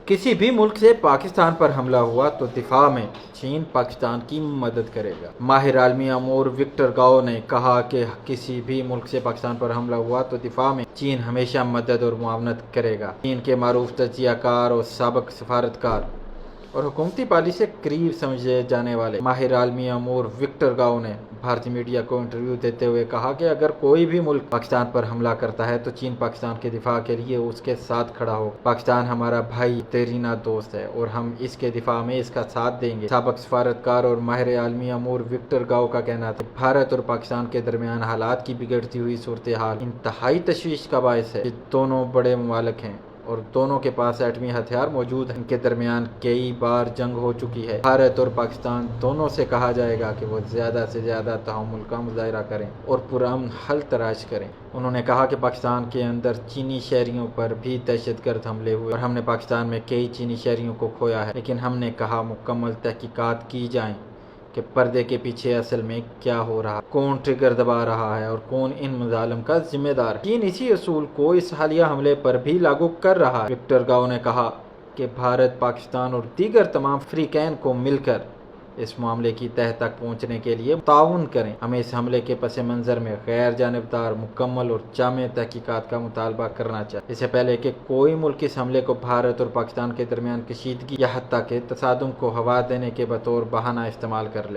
किसी भी मुल्क से पाकिस्तान पर हमला हुआ तो दिफा में चीन पाकिस्तान की मदद करेगा। माहिर आलमी अमूर विक्टर गाओ ने कहा कि किसी भी मुल्क से पाकिस्तान पर हमला हुआ तो दिफा में चीन हमेशा मदद और मुआवनत करेगा। चीन के मारूफ तजियाकार और साबिक सफारतकार और हुकूमती पॉलिसी से करीब समझे जाने वाले माहिर आलमी अमूर विक्टर गाओ ने भारतीय मीडिया को इंटरव्यू देते हुए कहा कि अगर कोई भी मुल्क पाकिस्तान पर हमला करता है तो चीन पाकिस्तान के दिफा के लिए उसके साथ खड़ा हो। पाकिस्तान हमारा भाई तेरीना दोस्त है और हम इसके दिफा में इसका साथ देंगे। साबिक सफारतकार और माहिर आलमी अमूर विक्टर गाओ का कहना था भारत और पाकिस्तान के दरमियान हालात की बिगड़ती हुई सूरत हाल इंतहाई तशवीश का बायस है। दोनों बड़े मुमालिक हैं और दोनों के पास एटमी हथियार मौजूद हैं। इनके दरमियान कई बार जंग हो चुकी है। भारत और पाकिस्तान दोनों से कहा जाएगा कि वो ज़्यादा से ज़्यादा तहम्मुल का मुजाहरा करें और पुरअमन हल तलाश करें। उन्होंने कहा कि पाकिस्तान के अंदर चीनी शहरियों पर भी दहशतगर्द हमले हुए और हमने पाकिस्तान में कई चीनी शहरियों को खोया है, लेकिन हमने कहा मुकम्मल तहकीकात की जाएँ कि पर्दे के पीछे असल में क्या हो रहा, कौन ट्रिगर दबा रहा है और कौन इन मजालिम का जिम्मेदार है। चीन इसी असूल को इस हालिया हमले पर भी लागू कर रहा है। विक्टर गाओ ने कहा कि भारत, पाकिस्तान और दीगर तमाम फ्रीकैन को मिलकर इस मामले की तह तक पहुंचने के लिए ताउन करें। हमें इस हमले के पस मंज़र में गैर जानिबदार, मुकम्मल और जामे तहकीकात का मुतालबा करना चाहिए। इससे पहले कि कोई मुल्क इस हमले को भारत और पाकिस्तान के दरमियान कशीदगी या हत्ता के तसादुम को हवा देने के बतौर बहाना इस्तेमाल कर ले।